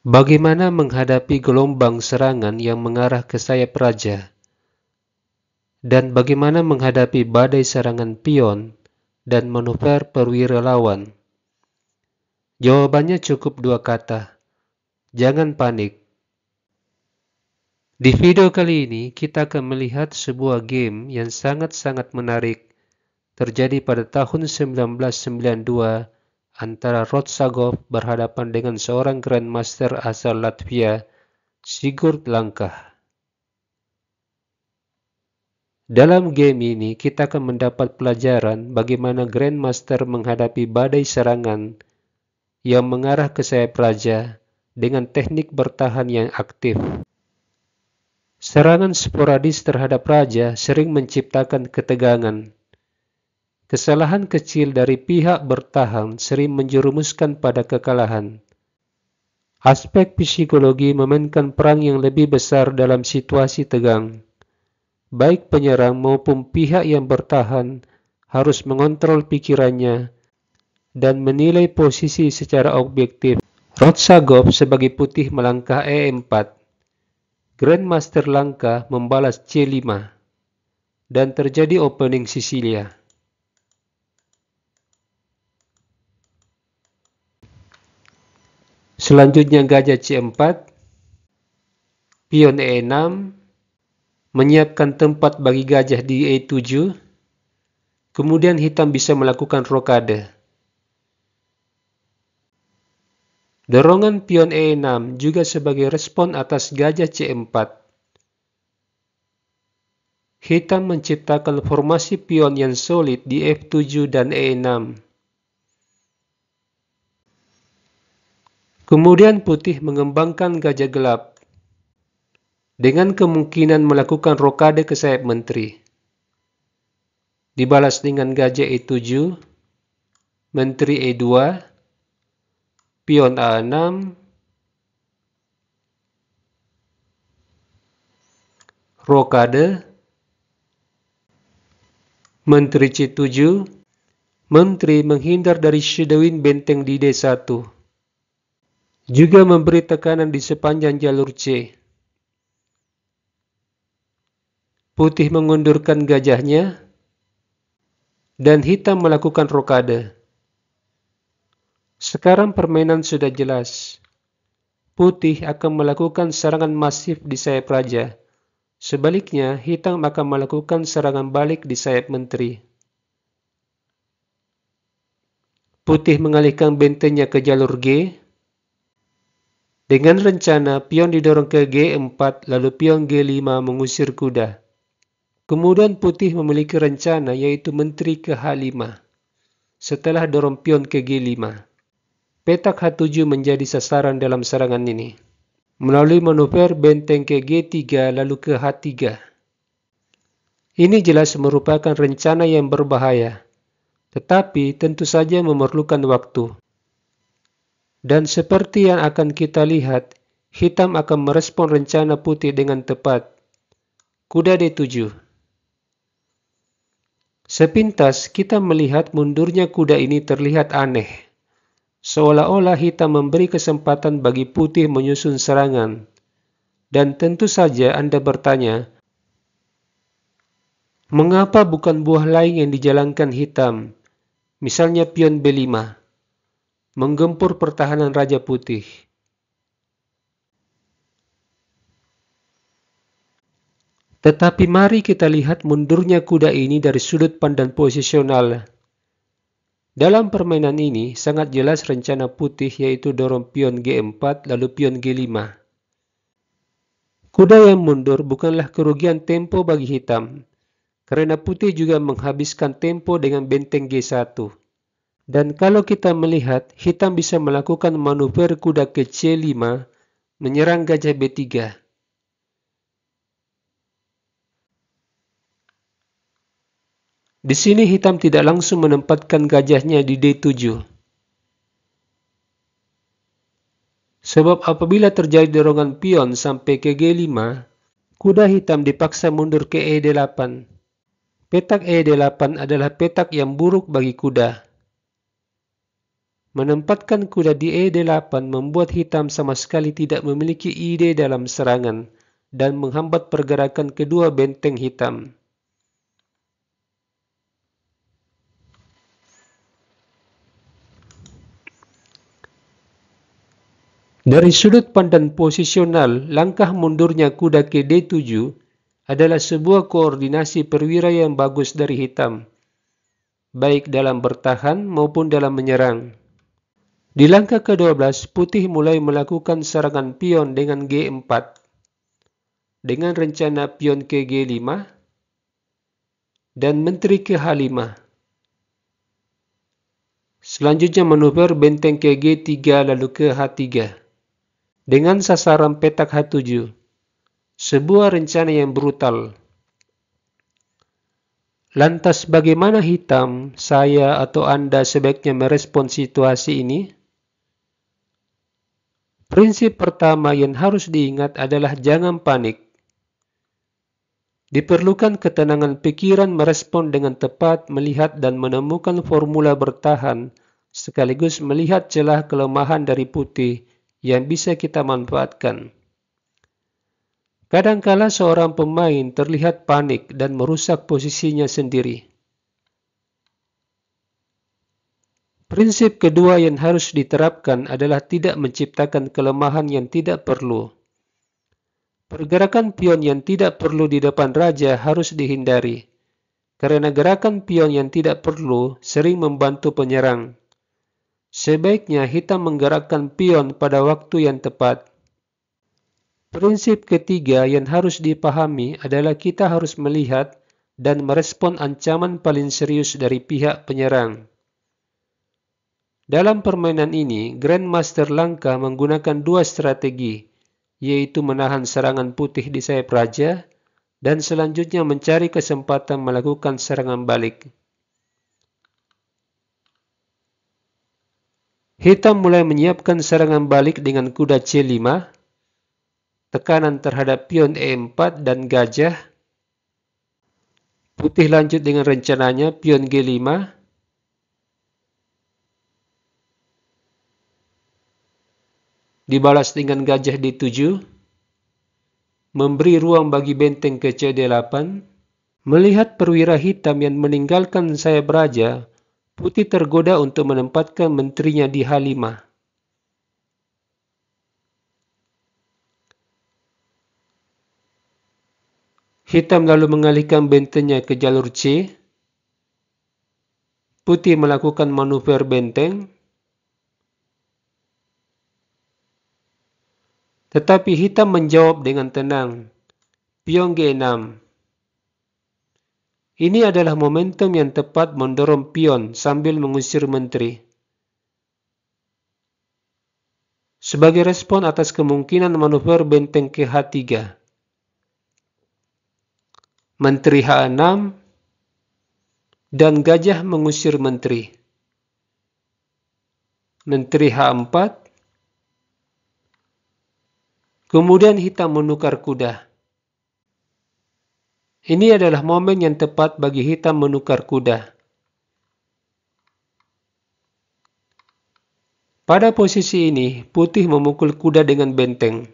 Bagaimana menghadapi gelombang serangan yang mengarah ke sayap raja? Dan bagaimana menghadapi badai serangan pion dan manuver perwira lawan? Jawabannya cukup dua kata, jangan panik. Di video kali ini, kita akan melihat sebuah game yang sangat-sangat menarik terjadi pada tahun 1992 antara Rotsagov berhadapan dengan seorang Grandmaster asal Latvia, Sigurd Langkah. Dalam game ini, kita akan mendapat pelajaran bagaimana Grandmaster menghadapi badai serangan yang mengarah ke sayap raja dengan teknik bertahan yang aktif. Serangan sporadis terhadap raja sering menciptakan ketegangan. Kesalahan kecil dari pihak bertahan sering menjerumuskan pada kekalahan. Aspek psikologi memainkan peran yang lebih besar dalam situasi tegang. Baik penyerang maupun pihak yang bertahan harus mengontrol pikirannya dan menilai posisi secara objektif. Rotsagov sebagai putih melangkah E4. Grandmaster Langkah membalas C5 dan terjadi opening Sisilia. Selanjutnya gajah C4, pion E6, menyiapkan tempat bagi gajah di E7, kemudian hitam bisa melakukan rokade. Dorongan pion E6 juga sebagai respon atas gajah C4. Hitam menciptakan formasi pion yang solid di F7 dan E6. Kemudian putih mengembangkan gajah gelap dengan kemungkinan melakukan rokade ke sayap menteri. Dibalas dengan gajah E7, menteri E2, pion A6, rokade, menteri C7, menteri menghindar dari shadowing benteng di D1. Juga memberi tekanan di sepanjang jalur C. Putih mengundurkan gajahnya, dan hitam melakukan rokade. Sekarang permainan sudah jelas. Putih akan melakukan serangan masif di sayap raja. Sebaliknya, hitam akan melakukan serangan balik di sayap menteri. Putih mengalihkan bentengnya ke jalur G. Dengan rencana, pion didorong ke G4, lalu pion G5 mengusir kuda. Kemudian putih memiliki rencana yaitu menteri ke H5, setelah dorong pion ke G5. Petak H7 menjadi sasaran dalam serangan ini. Melalui manuver benteng ke G3 lalu ke H3. Ini jelas merupakan rencana yang berbahaya, tetapi tentu saja memerlukan waktu. Dan seperti yang akan kita lihat, hitam akan merespon rencana putih dengan tepat. Kuda D7. Sepintas kita melihat mundurnya kuda ini terlihat aneh. Seolah-olah hitam memberi kesempatan bagi putih menyusun serangan. Dan tentu saja Anda bertanya, mengapa bukan buah lain yang dijalankan hitam? Misalnya pion B5. Menggempur pertahanan Raja Putih. Tetapi mari kita lihat mundurnya kuda ini dari sudut pandang posisional. Dalam permainan ini sangat jelas rencana putih yaitu dorong pion G4 lalu pion G5. Kuda yang mundur bukanlah kerugian tempo bagi hitam, karena putih juga menghabiskan tempo dengan benteng G1. Dan kalau kita melihat, hitam bisa melakukan manuver kuda ke C5, menyerang gajah B3. Di sini hitam tidak langsung menempatkan gajahnya di D7. Sebab apabila terjadi dorongan pion sampai ke G5, kuda hitam dipaksa mundur ke E8. Petak E8 adalah petak yang buruk bagi kuda. Menempatkan kuda di E8 membuat hitam sama sekali tidak memiliki ide dalam serangan dan menghambat pergerakan kedua benteng hitam. Dari sudut pandang posisional, langkah mundurnya kuda ke D7 adalah sebuah koordinasi perwira yang bagus dari hitam, baik dalam bertahan maupun dalam menyerang. Di langkah ke-12, putih mulai melakukan serangan pion dengan G4, dengan rencana pion ke G5, dan menteri ke H5. Selanjutnya manuver benteng ke G3 lalu ke H3. Dengan sasaran petak H7, sebuah rencana yang brutal. Lantas bagaimana hitam, saya atau Anda sebaiknya merespon situasi ini? Prinsip pertama yang harus diingat adalah jangan panik. Diperlukan ketenangan pikiran merespon dengan tepat, melihat dan menemukan formula bertahan, sekaligus melihat celah kelemahan dari putih yang bisa kita manfaatkan. Kadangkala seorang pemain terlihat panik dan merusak posisinya sendiri. Prinsip kedua yang harus diterapkan adalah tidak menciptakan kelemahan yang tidak perlu. Pergerakan pion yang tidak perlu di depan raja harus dihindari, karena gerakan pion yang tidak perlu sering membantu penyerang. Sebaiknya hitam menggerakkan pion pada waktu yang tepat. Prinsip ketiga yang harus dipahami adalah kita harus melihat dan merespon ancaman paling serius dari pihak penyerang. Dalam permainan ini, Grandmaster Lanka menggunakan dua strategi, yaitu menahan serangan putih di sayap raja dan selanjutnya mencari kesempatan melakukan serangan balik. Hitam mulai menyiapkan serangan balik dengan kuda C5, tekanan terhadap pion E4 dan gajah. Putih lanjut dengan rencananya pion G5, dibalas dengan gajah D7, memberi ruang bagi benteng ke C8. Melihat perwira hitam yang meninggalkan sayap raja, putih tergoda untuk menempatkan menterinya di H5. Hitam lalu mengalihkan bentengnya ke jalur C. Putih melakukan manuver benteng. Tetapi hitam menjawab dengan tenang. Pion G6. Ini adalah momentum yang tepat mendorong pion sambil mengusir menteri. Sebagai respon atas kemungkinan manuver benteng ke H3. Menteri H6 dan gajah mengusir menteri. Menteri H4. Kemudian hitam menukar kuda. Ini adalah momen yang tepat bagi hitam menukar kuda. Pada posisi ini, putih memukul kuda dengan benteng.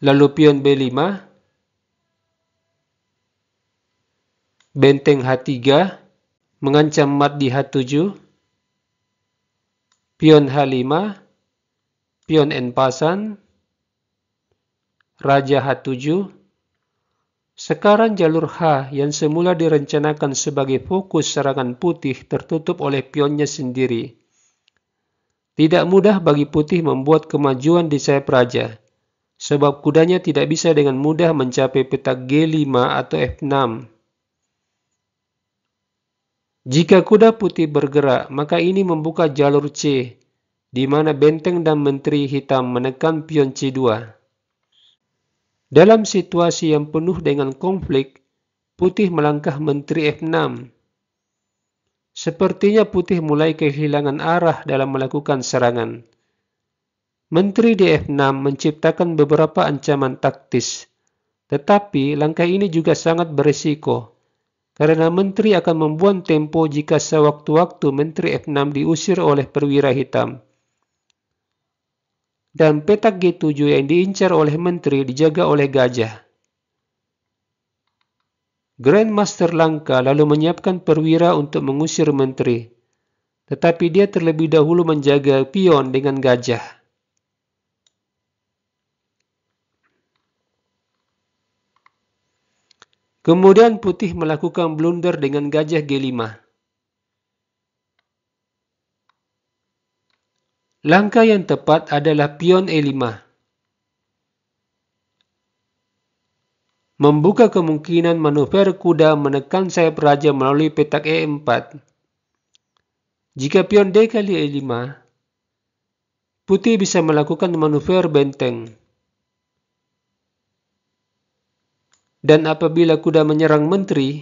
Lalu pion B5, benteng H3, mengancam mat di H7, pion H5, pion N pasan, raja H7. Sekarang jalur H yang semula direncanakan sebagai fokus serangan putih tertutup oleh pionnya sendiri. Tidak mudah bagi putih membuat kemajuan di sayap raja, sebab kudanya tidak bisa dengan mudah mencapai petak G5 atau F6. Jika kuda putih bergerak, maka ini membuka jalur C, di mana benteng dan menteri hitam menekan pion C2. Dalam situasi yang penuh dengan konflik, putih melangkah menteri F6. Sepertinya putih mulai kehilangan arah dalam melakukan serangan. Menteri di F6 menciptakan beberapa ancaman taktis, tetapi langkah ini juga sangat berisiko, karena menteri akan membuang tempo jika sewaktu-waktu menteri F6 diusir oleh perwira hitam. Dan petak G7 yang diincar oleh menteri dijaga oleh gajah. Grandmaster Lanka lalu menyiapkan perwira untuk mengusir menteri, tetapi dia terlebih dahulu menjaga pion dengan gajah. Kemudian putih melakukan blunder dengan gajah G5. Langkah yang tepat adalah pion E5. Membuka kemungkinan manuver kuda menekan sayap raja melalui petak E4. Jika pion D kali E5, putih bisa melakukan manuver benteng. Dan apabila kuda menyerang menteri,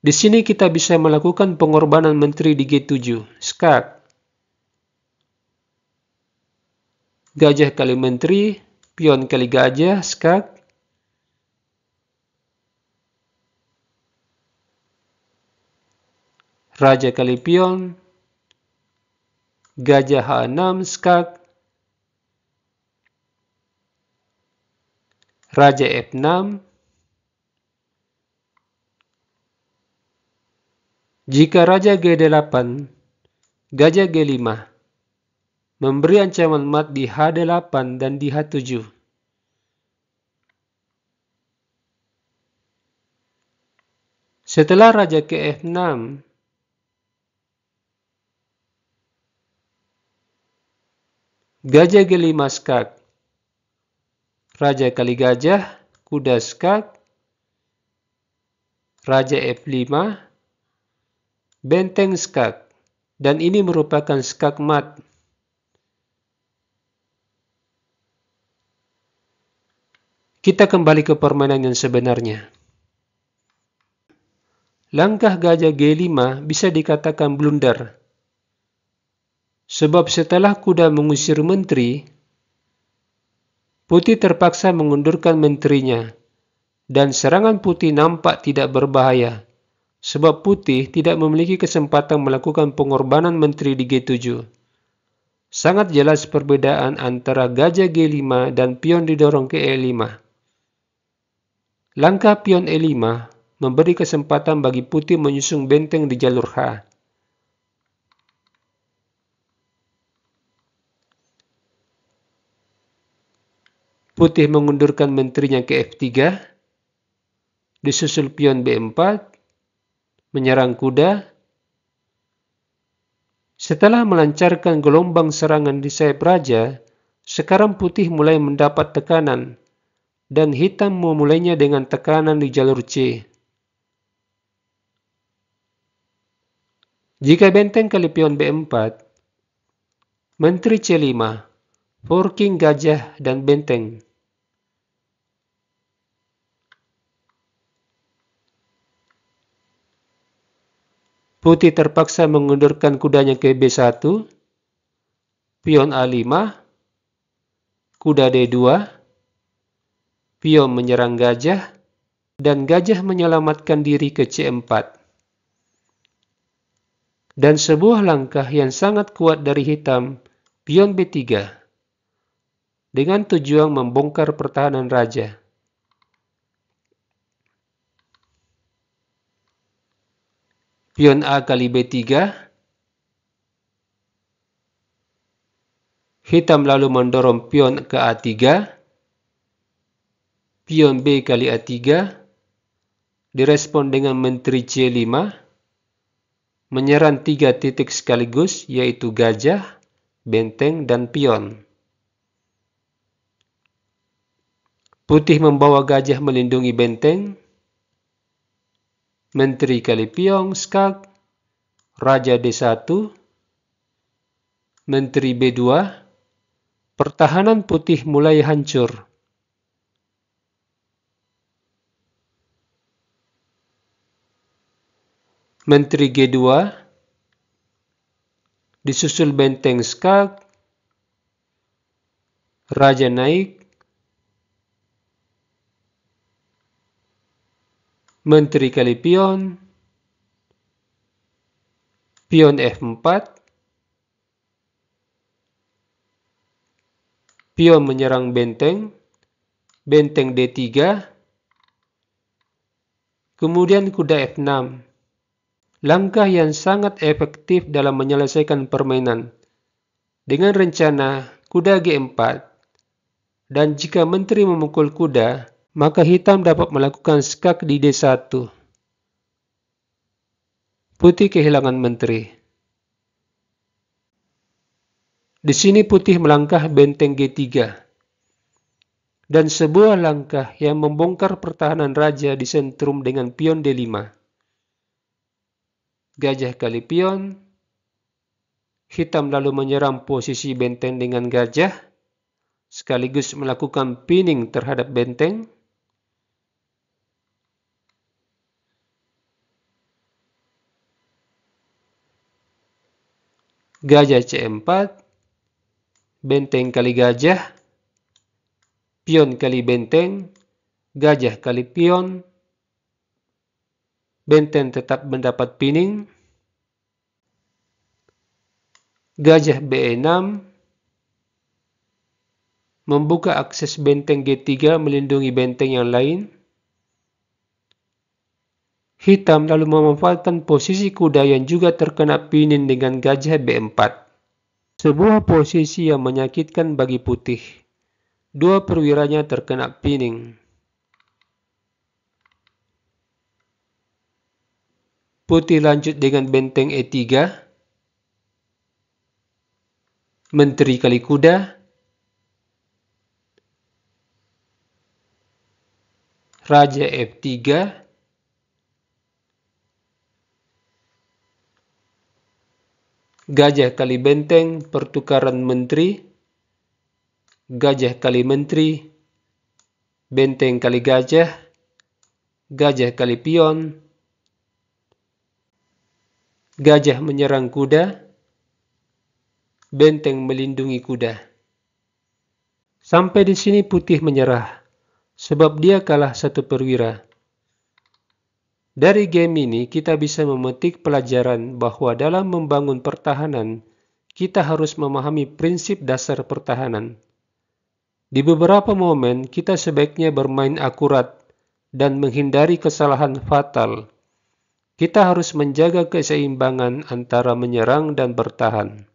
di sini kita bisa melakukan pengorbanan menteri di G7, skak. Gajah kali menteri, pion kali gajah, skak. Raja kali pion, gajah H6, skak. Raja F6. Jika raja G8, gajah G5, memberi ancaman mat di H8 dan di H7. Setelah raja ke F6, gajah G5 skak, raja kali gajah, kuda skak, raja F5, benteng skak, dan ini merupakan skak mat. Kita kembali ke permainan yang sebenarnya. Langkah gajah G5 bisa dikatakan blunder. Sebab setelah kuda mengusir menteri, putih terpaksa mengundurkan menterinya, dan serangan putih nampak tidak berbahaya, sebab putih tidak memiliki kesempatan melakukan pengorbanan menteri di G7. Sangat jelas perbedaan antara gajah G5 dan pion didorong ke E5. Langkah pion E5 memberi kesempatan bagi putih menyusun benteng di jalur H. Putih mengundurkan menterinya ke F3, disusul pion B4, menyerang kuda. Setelah melancarkan gelombang serangan di sayap raja, sekarang putih mulai mendapat tekanan, dan hitam memulainya dengan tekanan di jalur C. Jika benteng kali pion B4, menteri C5, forking gajah dan benteng. Putih terpaksa mengundurkan kudanya ke B1, pion A5, kuda D2, pion menyerang gajah, dan gajah menyelamatkan diri ke C4. Dan sebuah langkah yang sangat kuat dari hitam, pion B3, dengan tujuan membongkar pertahanan raja. Pion A kali B3, hitam lalu mendorong pion ke A3, pion B kali A3, direspon dengan menteri C5, menyerang 3 titik sekaligus, yaitu gajah, benteng, dan pion. Putih membawa gajah melindungi benteng, menteri kali pion, skak, raja D1, menteri B2, pertahanan putih mulai hancur. Menteri G2, disusul benteng skak, raja naik, Menteri kali pion, pion F4, pion menyerang benteng, benteng D3, kemudian kuda F6. Langkah yang sangat efektif dalam menyelesaikan permainan. Dengan rencana kuda G4, dan jika menteri memukul kuda, maka hitam dapat melakukan skak di D1. Putih kehilangan menteri. Di sini putih melangkah benteng G3. Dan sebuah langkah yang membongkar pertahanan raja di sentrum dengan pion D5. Gajah kali pion. Hitam lalu menyerang posisi benteng dengan gajah, sekaligus melakukan pinning terhadap benteng. Gajah C4, benteng kali gajah, pion kali benteng, gajah kali pion, benteng tetap mendapat pinning. Gajah B6, membuka akses benteng G3 melindungi benteng yang lain. Hitam lalu memanfaatkan posisi kuda yang juga terkena pinning dengan gajah B4. Sebuah posisi yang menyakitkan bagi putih. Dua perwiranya terkena pinning. Putih lanjut dengan benteng E3. Menteri kali kuda. Raja F3. Gajah kali benteng, pertukaran menteri. Gajah kali menteri. Benteng kali gajah. Gajah kali pion. Gajah menyerang kuda. Benteng melindungi kuda. Sampai di sini putih menyerah, sebab dia kalah satu perwira. Dari game ini kita bisa memetik pelajaran bahwa dalam membangun pertahanan, kita harus memahami prinsip dasar pertahanan. Di beberapa momen kita sebaiknya bermain akurat dan menghindari kesalahan fatal. Kita harus menjaga keseimbangan antara menyerang dan bertahan.